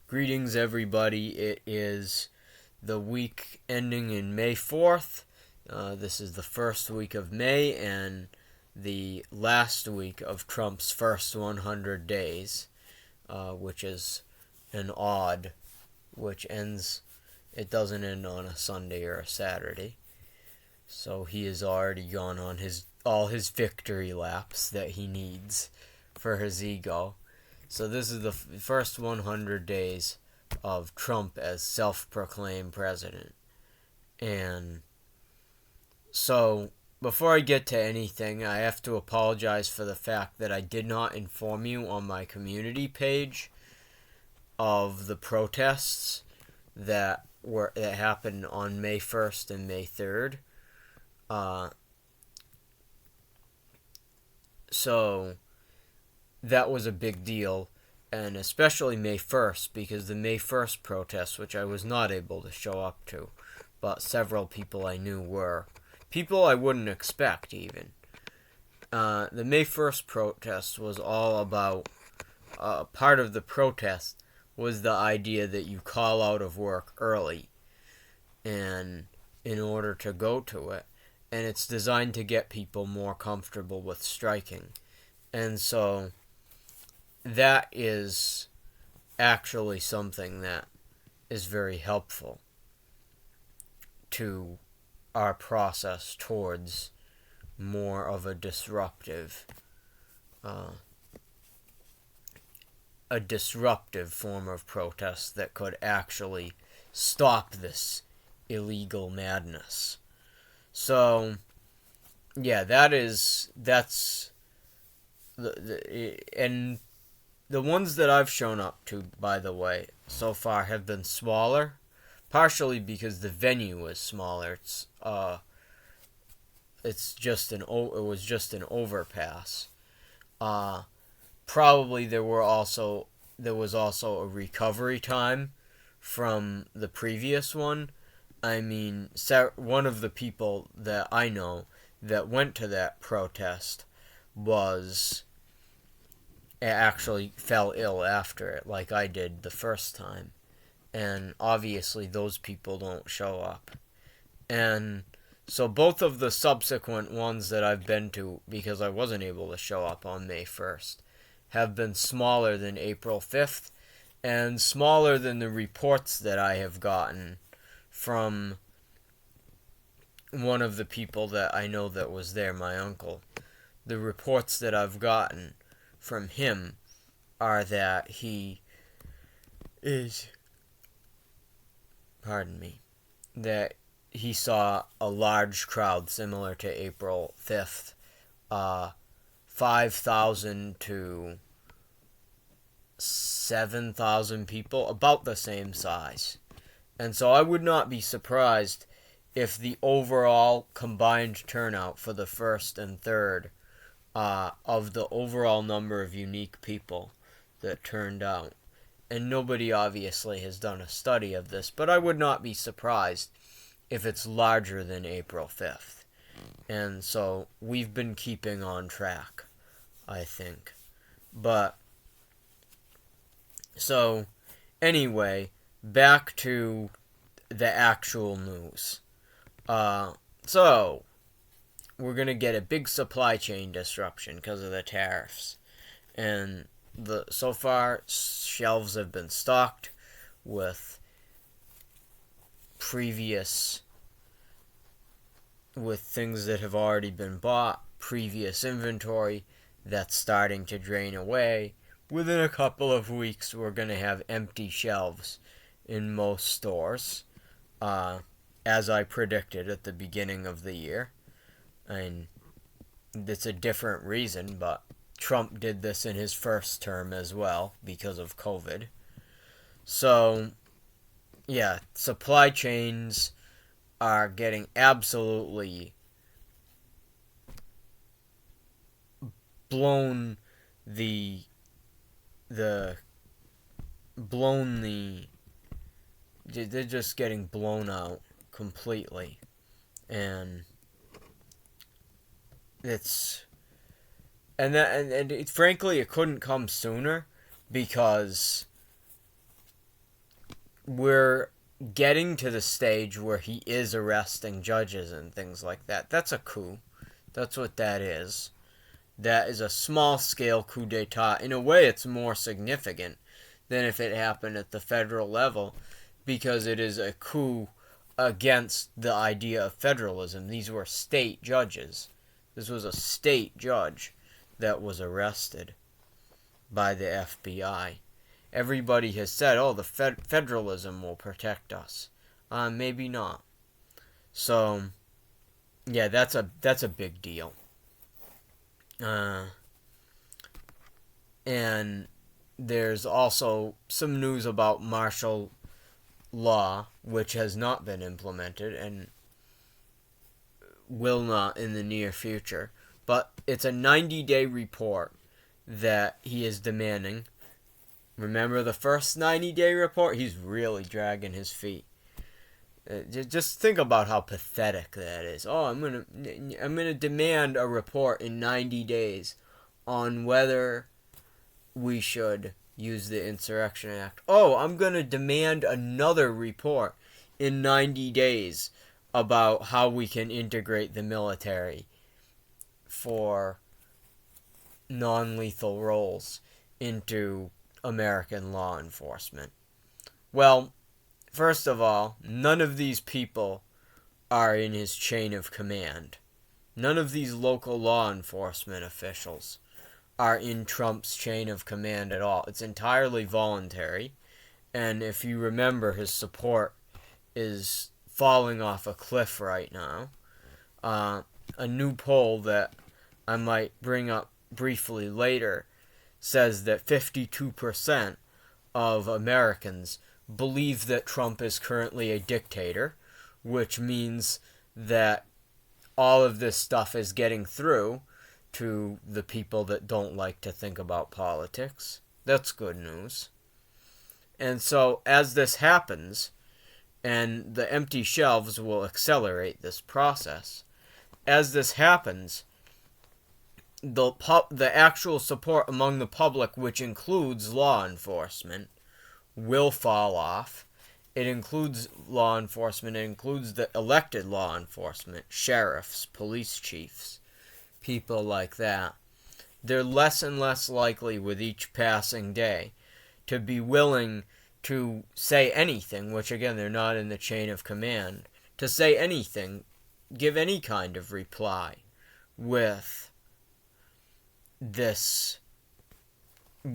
Greetings, everybody. It is the week ending in May 4th. This is the first week of May and the last week of Trump's first 100 days, which is an odd, it doesn't end on a Sunday or a Saturday. So he has already gone on all his victory laps that he needs for his ego. So this is the first 100 days of Trump as self-proclaimed president. And so before I get to anything, I have to apologize for the fact that I did not inform you on my community page of the protests that happened on May 1st and May 3rd. So that was a big deal, and especially May 1st, because the May 1st protests, which I was not able to show up to, but several people I knew were. People I wouldn't expect, even. The May 1st protest was all about, part of the protest was the idea that you call out of work early and in order to go to it, and it's designed to get people more comfortable with striking. And so that is actually something that is very helpful to our process towards more of a disruptive form of protest that could actually stop this illegal madness. So yeah, that's and the ones that I've shown up to, by the way, so far have been smaller, partially because the venue was smaller. It was just an overpass. Probably there was also a recovery time from the previous one. I mean, one of the people that I know that went to that protest actually fell ill after it, like I did the first time. And obviously those people don't show up. And so both of the subsequent ones that I've been to, because I wasn't able to show up on May 1st, have been smaller than April 5th, and smaller than the reports that I have gotten from one of the people that I know that was there, my uncle. The reports that I've gotten from him are that that he saw a large crowd similar to April 5th, 5,000 to 7,000 people, about the same size. And so I would not be surprised if the overall combined turnout for the first and third of the overall number of unique people that turned out. And nobody obviously has done a study of this, but I would not be surprised if it's larger than April 5th. And so we've been keeping on track, I think. But, so, anyway, back to the actual news. So, we're going to get a big supply chain disruption because of the tariffs. And so far, shelves have been stocked with things that have already been bought, previous inventory that's starting to drain away. Within a couple of weeks, we're going to have empty shelves in most stores, as I predicted at the beginning of the year. And it's a different reason, but Trump did this in his first term as well because of COVID. So, yeah, supply chains are getting absolutely they're just getting blown out completely. And frankly, it couldn't come sooner, because we're getting to the stage where he is arresting judges and things like that. That's a coup. That's what that is. That is a small-scale coup d'etat. In a way, it's more significant than if it happened at the federal level, because it is a coup against the idea of federalism. These were state judges. This was a state judge that was arrested by the FBI. Everybody has said, oh, the federalism will protect us. Maybe not. So, yeah, that's a big deal. And there's also some news about martial law, which has not been implemented and will not in the near future. But it's a 90-day report that he is demanding. Remember the first 90-day report? He's really dragging his feet. Just think about how pathetic that is. Oh, I'm gonna demand a report in 90 days on whether we should use the Insurrection Act. Oh, I'm gonna demand another report in 90 days about how we can integrate the military for non-lethal roles into American law enforcement. Well, first of all, none of these people are in his chain of command. None of these local law enforcement officials are in Trump's chain of command at all. It's entirely voluntary. And if you remember, his support is falling off a cliff right now. A new poll that I might bring up briefly later says that 52% of Americans believe that Trump is currently a dictator, which means that all of this stuff is getting through to the people that don't like to think about politics. That's good news. And so as this happens, and the empty shelves will accelerate this process, as this happens, the actual support among the public, which includes law enforcement, will fall off. It includes law enforcement. It includes the elected law enforcement, sheriffs, police chiefs, people like that. They're less and less likely with each passing day to be willing to say anything, which again, they're not in the chain of command, to say anything, give any kind of reply with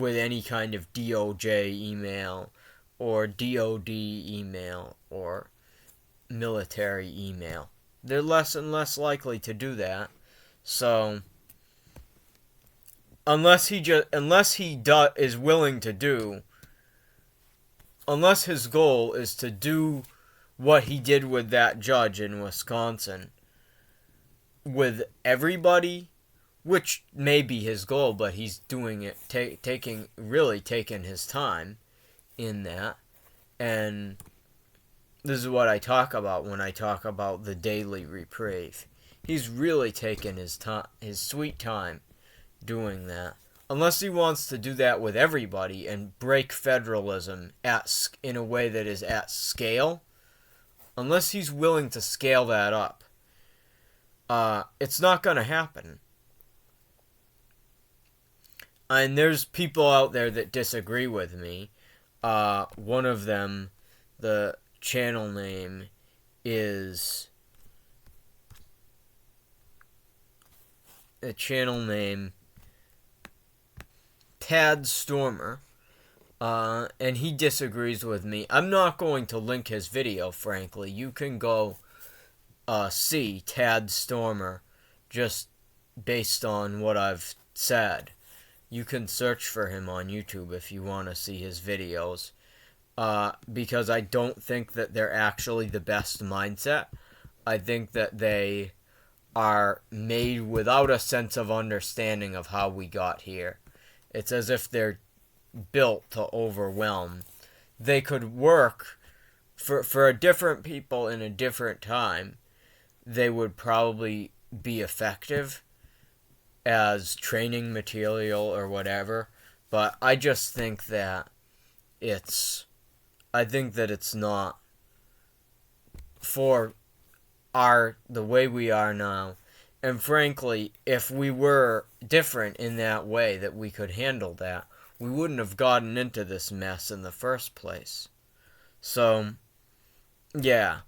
any kind of DOJ email or DOD email or military email. They're less and less likely to do that. So unless his goal is to do what he did with that judge in Wisconsin with everybody, which may be his goal, but he's doing it, taking his time in that. And this is what I talk about when I talk about the daily reprieve. He's really taken his sweet time doing that. Unless he wants to do that with everybody and break federalism in a way that is at scale, unless he's willing to scale that up, it's not going to happen. And there's people out there that disagree with me. One of them, the channel name is Tad Stormer, and he disagrees with me. I'm not going to link his video, frankly. You can go see Tad Stormer just based on what I've said. You can search for him on YouTube if you want to see his videos, because I don't think that they're actually the best mindset. I think that they are made without a sense of understanding of how we got here. It's as if they're built to overwhelm. They could work for different people in a different time. They would probably be effective as training material or whatever. But I just think that it's I think that it's not for the way we are now. And frankly, if we were different in that way, that we could handle that, we wouldn't have gotten into this mess in the first place. So, yeah.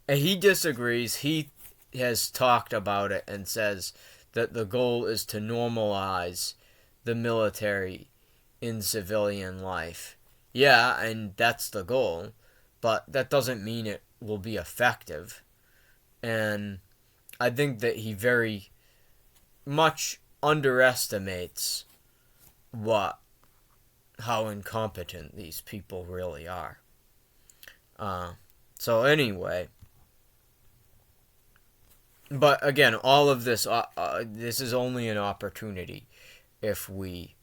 And he disagrees. He has talked about it and says that the goal is to normalize the military in civilian life. Yeah, and that's the goal, but that doesn't mean it will be effective. And I think that he very much underestimates how incompetent these people really are. So anyway, but again, all of this this is only an opportunity if we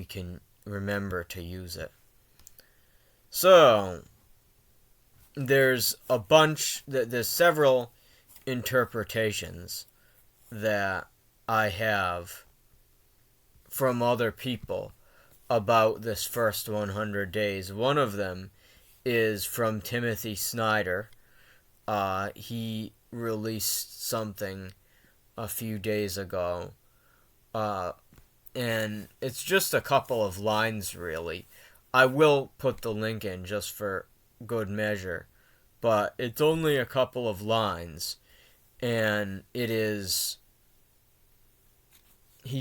can remember to use it. So there's several interpretations that I have from other people about this first 100 days. One of them is from Timothy Snyder. He released something a few days ago, and it's just a couple of lines, really. I will put the link in just for good measure, but it's only a couple of lines, and he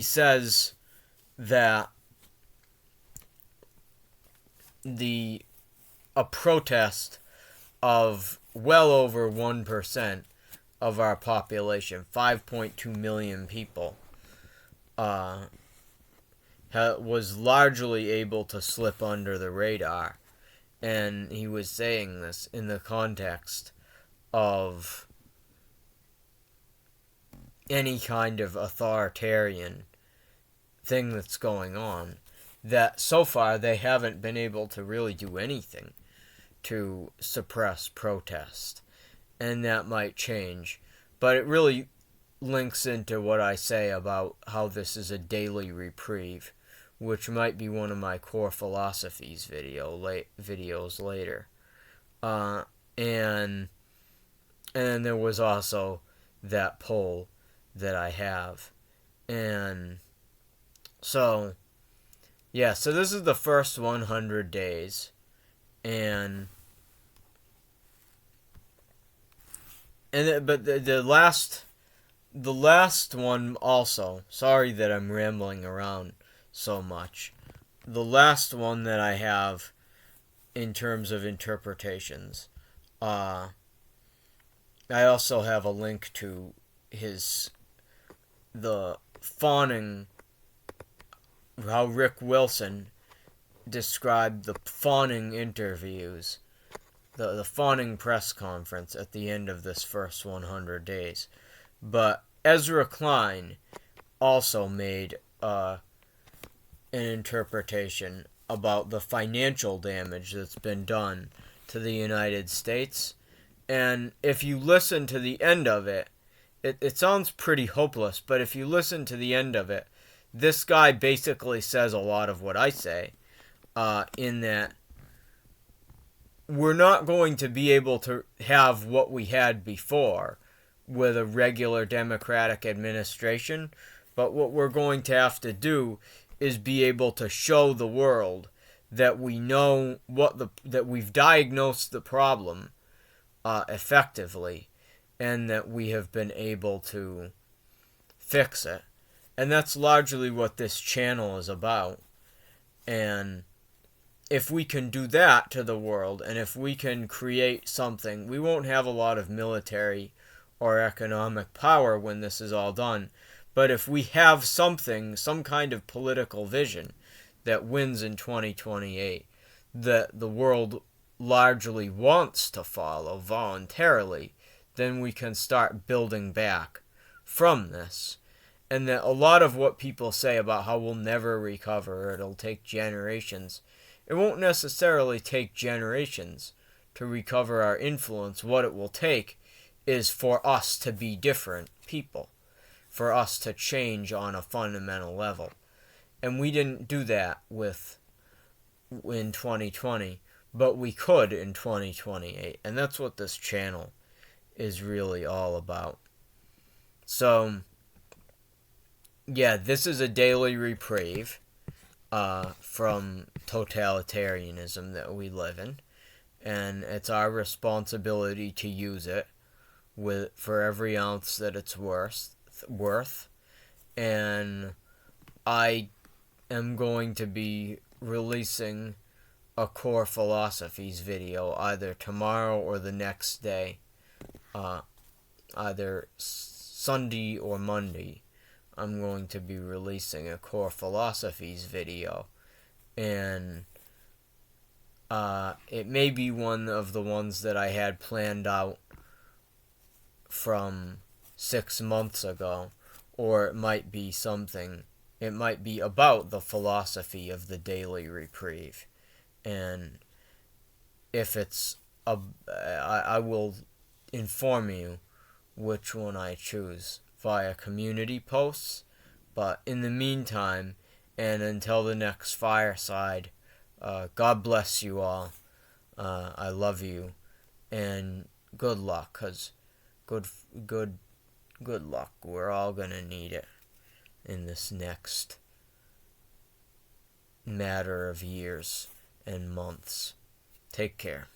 says that a protest of well over 1% of our population, 5.2 million people, was largely able to slip under the radar. And he was saying this in the context of any kind of authoritarian thing that's going on, that so far they haven't been able to really do anything to suppress protest. And that might change. But it really links into what I say about how this is a daily reprieve, which might be one of my core philosophies videos later. And then there was also that poll that I have. And so, yeah, so this is the first 100 days. But the last one also, sorry that I'm rambling around so much. The last one that I have in terms of interpretations, I also have a link to the fawning, how Rick Wilson described the fawning interviews, the fawning press conference at the end of this first 100 days. But Ezra Klein also made an interpretation about the financial damage that's been done to the United States. And if you listen to the end of it, it sounds pretty hopeless, but if you listen to the end of it, this guy basically says a lot of what I say, in that we're not going to be able to have what we had before with a regular democratic administration, but what we're going to have to do is be able to show the world that we know that we've diagnosed the problem effectively, and that we have been able to fix it. And that's largely what this channel is about. And if we can do that to the world, and if we can create something, we won't have a lot of military or economic power when this is all done. But if we have something, some kind of political vision that wins in 2028, that the world largely wants to follow voluntarily, then we can start building back from this. And that a lot of what people say about how we'll never recover, or it'll take generations, it won't necessarily take generations to recover our influence. What it will take is for us to be different people, for us to change on a fundamental level. And we didn't do that in 2020, but we could in 2028, and that's what this channel is really all about. So, yeah, this is a daily reprieve from totalitarianism that we live in, and it's our responsibility to use it for every ounce that it's worth. And I am going to be releasing a core philosophies video either tomorrow or the next day, either Sunday or Monday. I'm going to be releasing a core philosophies video, and it may be one of the ones that I had planned out from 6 months ago, or it might be about the philosophy of the daily reprieve. And if it's I will inform you which one I choose via community posts. But in the meantime, and until the next fireside, God bless you all. I love you, and good luck, 'cause good luck. We're all gonna need it in this next matter of years and months. Take care.